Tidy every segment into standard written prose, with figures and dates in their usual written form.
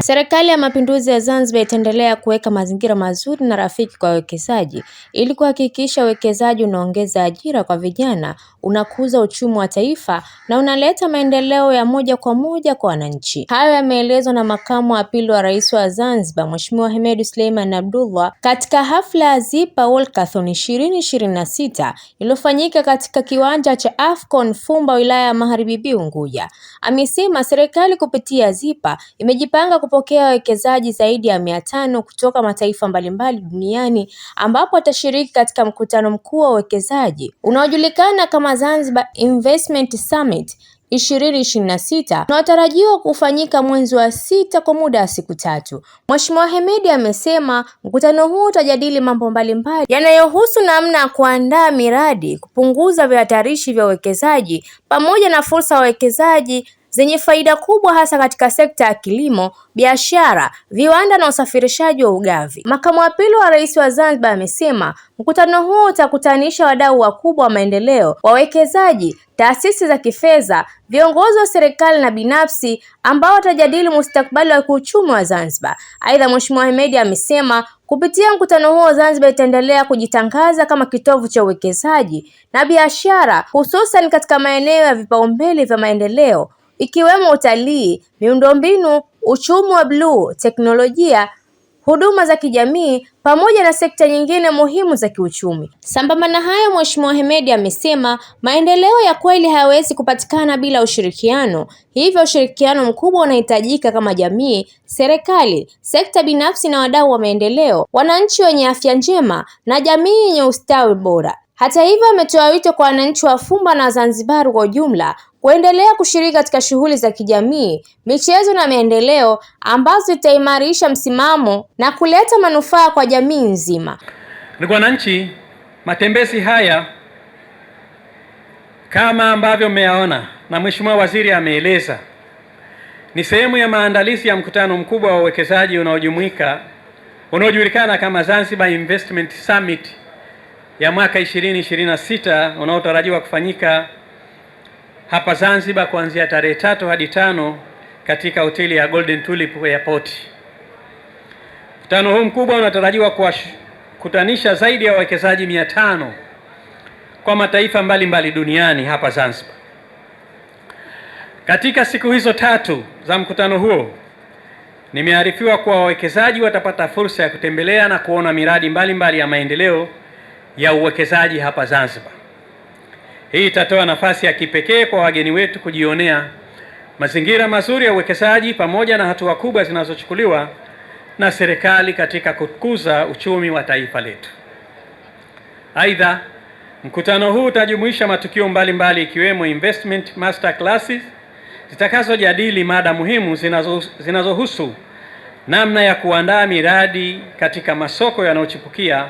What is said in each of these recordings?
Serikali ya Mapinduzi ya Zanzibar itaendelea kuweka mazingira mazuri na rafiki kwa wawekezaji ili kuhakikisha uwekezaji unaongeza ajira kwa vijana, unakuza uchumi wa taifa na unaleta maendeleo ya moja kwa moja kwa wananchi. Hayo yameelezwa na Makamu wa Pili wa Rais wa Zanzibar, Mheshimiwa Hemed Suleiman Abdullah katika hafla ya Zipa Walkathon 2026 iliyofanyika katika kiwanja cha Afcon Fumba, wilaya ya Magharibi B Unguja. Amesema serikali kupitia Zipa imejipanga kupokea wawekezaji zaidi ya 500 kutoka mataifa mbalimbali duniani ambapo watashiriki katika mkutano mkuu wa uwekezaji unaojulikana kama Zanzibar Investment Summit 2026 unaotarajiwa kufanyika mwezi wa 6 kwa muda wa siku 3. Mheshimiwa Hemed amesema mkutano huu utajadili mambo mbalimbali yanayohusu namna ya kuandaa miradi, kupunguza vihatarishi vya uwekezaji pamoja na fursa ya uwekezaji zenye faida kubwa hasa katika sekta ya kilimo, biashara, viwanda na usafirishaji wa ugavi. Makamu wa Pili wa Rais wa Zanzibar amesema mkutano huu utakutanisha wadau wakubwa wa maendeleo, wawekezaji, taasisi za kifedha, viongozi wa serikali na binafsi ambao watajadili mustakabali wa kiuchumi wa Zanzibar. Aidha, Mheshimiwa Hemed amesema kupitia mkutano huo Zanzibar itaendelea kujitangaza kama kitovu cha uwekezaji na biashara, hususan katika maeneo ya vipaumbele vya maendeleo ikiwemo utalii, miundombinu, uchumi wa bluu, teknolojia, huduma za kijamii pamoja na sekta nyingine muhimu za kiuchumi. Sambamba na hayo, Mheshimiwa Hemed amesema maendeleo ya kweli hayawezi kupatikana bila ushirikiano. Hivyo ushirikiano mkubwa unahitajika kama jamii, serikali, sekta binafsi na wadau wa maendeleo, wananchi wenye afya njema na jamii yenye ustawi bora. Hata hivyo, ametoa wito kwa wananchi wa Fumba na Zanzibar kwa ujumla kuendelea kushiriki katika shughuli za kijamii, michezo na maendeleo ambazo zitaimarisha msimamo na kuleta manufaa kwa jamii nzima. Ndugu wananchi, matembezi haya kama ambavyo mmeyaona na Mheshimiwa Waziri ameeleza ni sehemu ya maandalizi ya mkutano mkubwa wa uwekezaji unaojulikana kama Zanzibar Investment Summit ya mwaka 2026 unaotarajiwa kufanyika hapa Zanzibar kuanzia tarehe 3 hadi 5 katika hoteli ya Golden Tulip Airport. Mkutano huu mkubwa unatarajiwa kuwakutanisha zaidi ya wawekezaji 500 kwa mataifa mbalimbali duniani hapa Zanzibar. Katika siku hizo 3 za mkutano huo, nimearifiwa kuwa wawekezaji watapata fursa ya kutembelea na kuona miradi mbalimbali ya maendeleo ya uwekezaji hapa Zanzibar. Hii itatoa nafasi ya kipekee kwa wageni wetu kujionea mazingira mazuri ya uwekezaji pamoja na hatua kubwa zinazochukuliwa na serikali katika kukuza uchumi wa taifa letu. Aidha, mkutano huu utajumuisha matukio mbalimbali ikiwemo investment master classes zitakazojadili mada muhimu zinazohusu namna ya kuandaa miradi katika masoko yanayochipukia,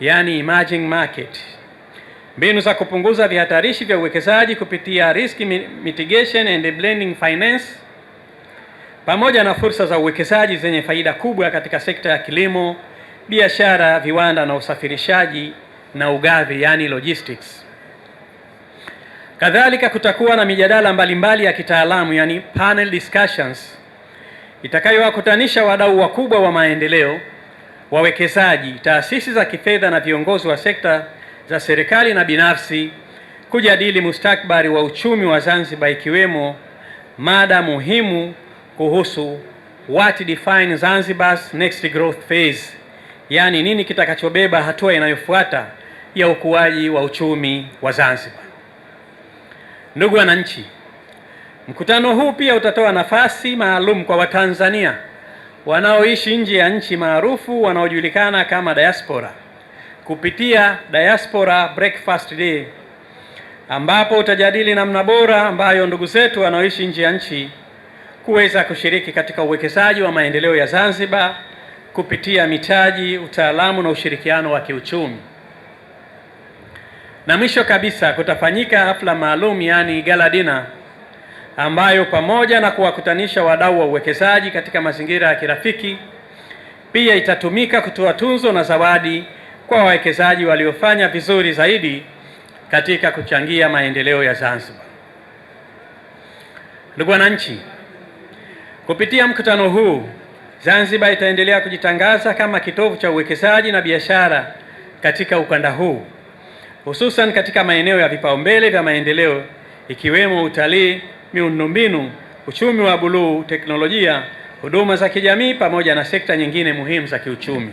yani emerging market, mbinu za kupunguza vihatarishi vya uwekezaji kupitia risk mitigation and blending finance, pamoja na fursa za uwekezaji zenye faida kubwa katika sekta ya kilimo, biashara, viwanda na usafirishaji na ugavi, yani logistics. Kadhalika kutakuwa na mijadala mbalimbali ya kitaalamu, yani panel discussions, itakayowakutanisha wadau wakubwa wa maendeleo, wawekezaji, taasisi za kifedha na viongozi wa sekta za serikali na binafsi kujadili mustakabali wa uchumi wa Zanzibar, ikiwemo mada muhimu kuhusu what defines Zanzibar's next growth phase, yani nini kitakachobeba hatua inayofuata ya ukuaji wa uchumi wa Zanzibar. Ndugu wananchi, mkutano huu pia utatoa nafasi maalum kwa Watanzania wanaoishi nje ya nchi maarufu wanaojulikana kama diaspora kupitia Diaspora Breakfast Day, ambapo utajadili namna bora ambayo ndugu zetu wanaoishi nje ya nchi kuweza kushiriki katika uwekezaji wa maendeleo ya Zanzibar kupitia mitaji, utaalamu na ushirikiano wa kiuchumi. Na mwisho kabisa kutafanyika hafla maalum, yani gala dinner, ambayo pamoja na kuwakutanisha wadau wa uwekezaji katika mazingira ya kirafiki, pia itatumika kutoa tunzo na zawadi kwa wawekezaji waliofanya vizuri zaidi katika kuchangia maendeleo ya Zanzibar. Ndugu wananchi, Kupitia mkutano huu, Zanzibar itaendelea kujitangaza kama kitovu cha uwekezaji na biashara katika ukanda huu, hususan katika maeneo ya vipaumbele vya maendeleo ikiwemo utalii, miundombinu, uchumi wa buluu, teknolojia, huduma za kijamii pamoja na sekta nyingine muhimu za kiuchumi.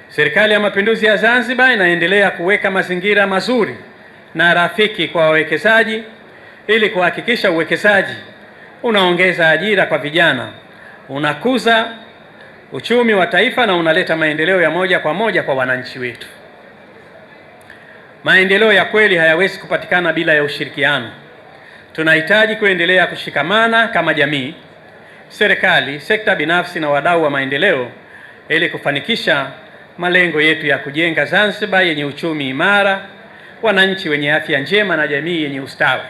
Serikali ya Mapinduzi ya Zanzibar inaendelea kuweka mazingira mazuri na rafiki kwa wawekezaji ili kuhakikisha uwekezaji unaongeza ajira kwa vijana, unakuza uchumi wa taifa na unaleta maendeleo ya moja kwa moja kwa wananchi wetu. Maendeleo ya kweli hayawezi kupatikana bila ya ushirikiano. Tunahitaji kuendelea kushikamana kama jamii, serikali, sekta binafsi na wadau wa maendeleo ili kufanikisha malengo yetu ya kujenga Zanzibar yenye uchumi imara, wananchi wenye afya njema na jamii yenye ustawi.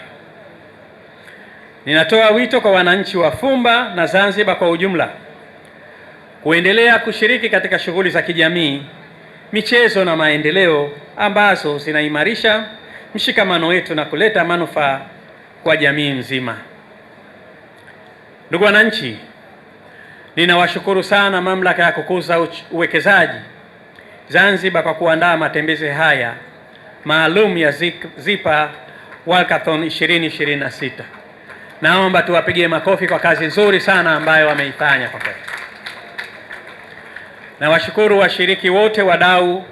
Ninatoa wito kwa wananchi wa Fumba na Zanzibar kwa ujumla kuendelea kushiriki katika shughuli za kijamii, michezo na maendeleo ambazo zinaimarisha mshikamano wetu na kuleta manufaa kwa jamii nzima. Ndugu wananchi, ninawashukuru sana Mamlaka ya Kukuza Uwekezaji Zanzibar kwa kuandaa matembezi haya maalum ya ZIPA Walkathon 2026. Naomba tuwapigie makofi kwa kazi nzuri sana ambayo wameifanya kwa kweli. Nawashukuru washiriki wote, wadau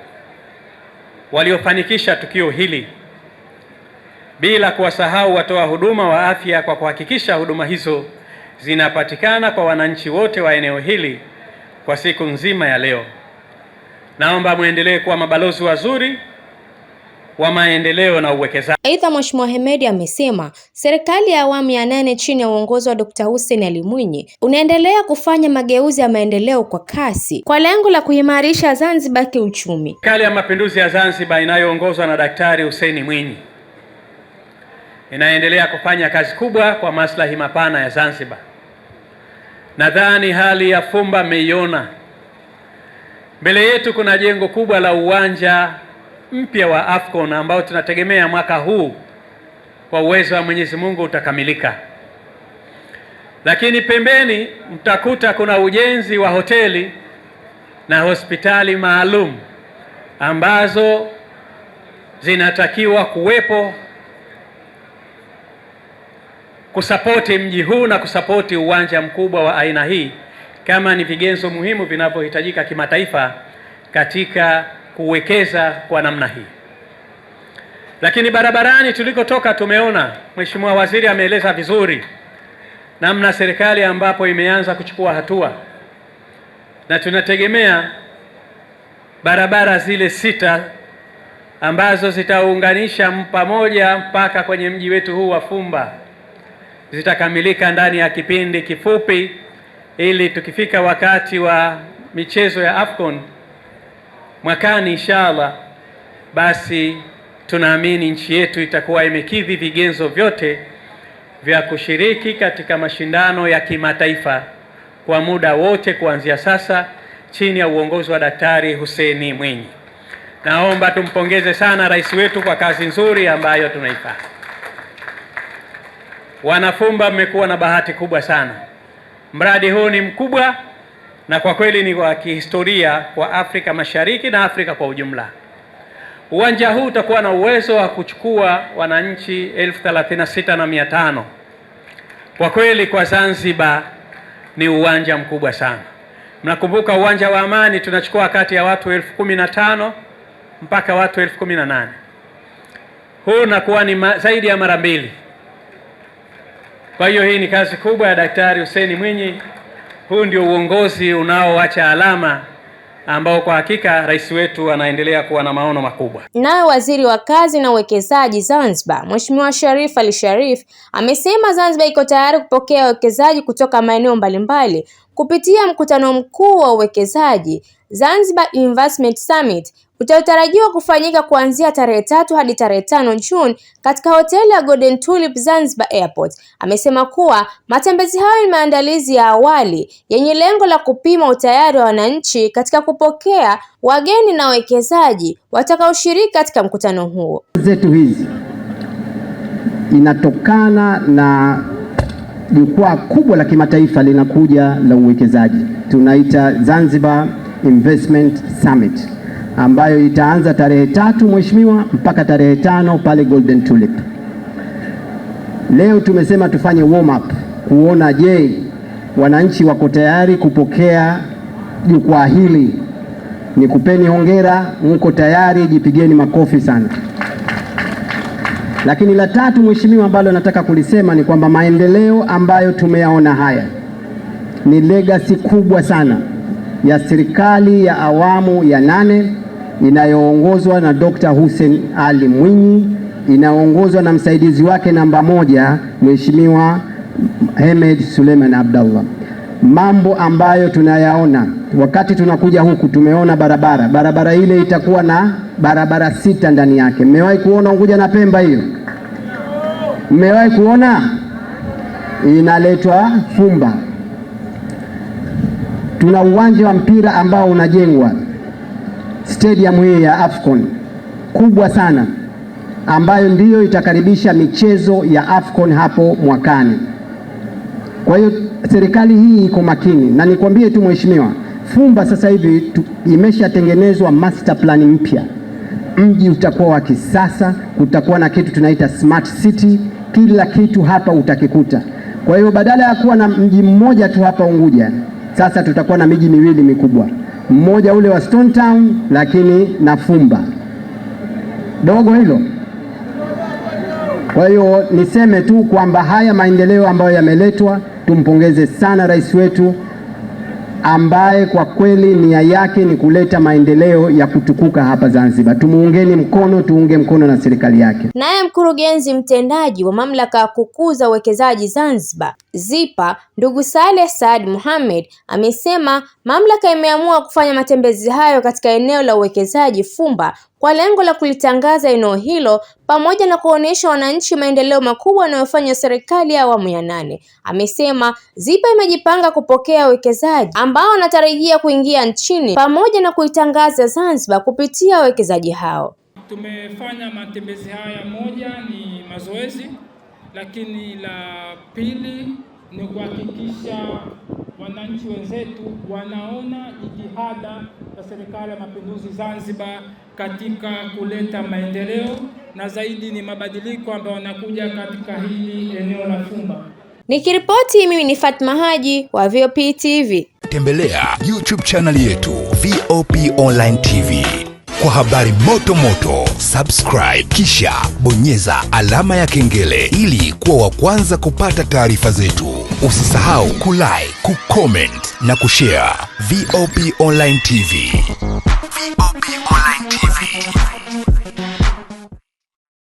waliofanikisha tukio hili, bila kuwasahau watoa huduma wa afya kwa kuhakikisha huduma hizo zinapatikana kwa wananchi wote wa eneo hili kwa siku nzima ya leo. Naomba muendelee kuwa mabalozi wazuri wa maendeleo na uwekezaji. Aidha, Mheshimiwa Hemedi amesema serikali ya awamu ya 8 chini ya uongozi wa Dr. Hussein Ali Mwinyi unaendelea kufanya mageuzi ya maendeleo kwa kasi kwa lengo la kuimarisha Zanzibar kiuchumi. Serikali ya Mapinduzi ya Zanzibar inayoongozwa na Daktari Hussein Mwinyi inaendelea kufanya kazi kubwa kwa maslahi mapana ya Zanzibar. Nadhani hali ya Fumba mmeiona. Mbele yetu kuna jengo kubwa la uwanja mpya wa AFCON ambao tunategemea mwaka huu kwa uwezo wa Mwenyezi Mungu utakamilika. Lakini pembeni mtakuta kuna ujenzi wa hoteli na hospitali maalum ambazo zinatakiwa kuwepo kusapoti mji huu na kusapoti uwanja mkubwa wa aina hii, kama ni vigezo muhimu vinavyohitajika kimataifa katika kuwekeza kwa namna hii. Lakini barabarani tulikotoka tumeona, Mheshimiwa Waziri ameeleza vizuri namna serikali ambapo imeanza kuchukua hatua, na tunategemea barabara zile 6 ambazo zitaunganisha pamoja mpaka kwenye mji wetu huu wa Fumba zitakamilika ndani ya kipindi kifupi, ili tukifika wakati wa michezo ya AFCON mwakani inshallah, basi tunaamini nchi yetu itakuwa imekidhi vigezo vyote vya kushiriki katika mashindano ya kimataifa kwa muda wote kuanzia sasa chini ya uongozi wa Daktari Hussein Mwinyi. Naomba tumpongeze sana rais wetu kwa kazi nzuri ambayo tunaifanya. Wanafumba mmekuwa na bahati kubwa sana. Mradi huu ni mkubwa na kwa kweli ni wa kihistoria kwa Afrika Mashariki na Afrika kwa ujumla. Uwanja huu utakuwa na uwezo wa kuchukua wananchi 36,500. Kwa kweli kwa Zanzibar ni uwanja mkubwa sana. Mnakumbuka uwanja wa Amani tunachukua kati ya watu 15,000 mpaka watu 18,000. Huu unakuwa ni zaidi ya mara 2. Kwa hiyo hii ni kazi kubwa ya Daktari Hussein Mwinyi. Huu ndio uongozi unaoacha alama ambao kwa hakika rais wetu anaendelea kuwa na maono makubwa. Naye Waziri wa Kazi na Uwekezaji Zanzibar, Mheshimiwa Sharif Ali Sharif, amesema Zanzibar iko tayari kupokea wawekezaji kutoka maeneo mbalimbali kupitia mkutano mkuu wa uwekezaji Zanzibar Investment Summit utayotarajiwa kufanyika kuanzia tarehe 3 hadi tarehe 5 Juni katika hoteli ya Golden Tulip Zanzibar Airport. Amesema kuwa matembezi hayo ni maandalizi ya awali yenye lengo la kupima utayari wa wananchi katika kupokea wageni na wawekezaji watakaoshiriki katika mkutano huo. Zetu hizi inatokana na jukwaa kubwa la kimataifa linakuja la uwekezaji, tunaita Zanzibar Investment Summit, ambayo itaanza tarehe 3 mheshimiwa mpaka tarehe 5 pale Golden Tulip. Leo tumesema tufanye warm up kuona je, wananchi wako tayari kupokea jukwaa hili. Nikupeni hongera, mko tayari, jipigeni makofi sana. Lakini la tatu mheshimiwa, ambalo nataka kulisema ni kwamba maendeleo ambayo tumeyaona haya ni legacy kubwa sana ya serikali ya awamu ya 8 inayoongozwa na Dr. Hussein Ali Mwinyi, inayoongozwa na msaidizi wake namba 1 Mheshimiwa Hemed Suleiman Abdallah. Mambo ambayo tunayaona wakati tunakuja huku, tumeona barabara ile itakuwa na barabara 6 ndani yake. Mmewahi kuona Unguja na Pemba hiyo? Mmewahi kuona? Inaletwa Fumba. Tuna uwanja wa mpira ambao unajengwa, stadium hii ya Afcon kubwa sana, ambayo ndiyo itakaribisha michezo ya Afcon hapo mwakani. Kwa hiyo serikali hii iko makini, na nikwambie tu mheshimiwa, Fumba sasa hivi imeshatengenezwa master plan mpya. Mji utakuwa wa kisasa, kutakuwa na kitu tunaita smart city, kila kitu hapa utakikuta. Kwa hiyo badala ya kuwa na mji mmoja tu hapa Unguja, sasa tutakuwa na miji miwili mikubwa, mmoja ule wa Stone Town, lakini na Fumba dogo hilo. Kwa hiyo niseme tu kwamba haya maendeleo ambayo yameletwa, tumpongeze sana rais wetu ambaye kwa kweli nia yake ni kuleta maendeleo ya kutukuka hapa Zanzibar. Tumuungeni mkono, tuunge mkono na serikali yake. Naye mkurugenzi mtendaji wa mamlaka ya kukuza uwekezaji Zanzibar ZIPA, ndugu Saleh Saad Mohamed, amesema mamlaka imeamua kufanya matembezi hayo katika eneo la uwekezaji Fumba kwa lengo la kulitangaza eneo hilo pamoja na kuonesha wananchi maendeleo makubwa yanayofanywa serikali ya awamu ya 8. Amesema ZIPA imejipanga kupokea wawekezaji ambao wanatarajia kuingia nchini pamoja na kuitangaza Zanzibar kupitia wawekezaji hao. Tumefanya matembezi haya, moja ni mazoezi, lakini la pili ni kuhakikisha wananchi wenzetu wanaona jitihada za Serikali ya Mapinduzi Zanzibar katika kuleta maendeleo, na zaidi ni mabadiliko ambayo yanakuja katika hili eneo la Fumba. Nikiripoti mimi ni Fatma Haji wa VOP TV. Tembelea YouTube channel yetu VOP Online TV kwa habari moto moto. Subscribe kisha bonyeza alama ya kengele ili kuwa wa kwanza kupata taarifa zetu. Usisahau kulike, kucomment na kushare. VOP Online TV. VOP Online TV.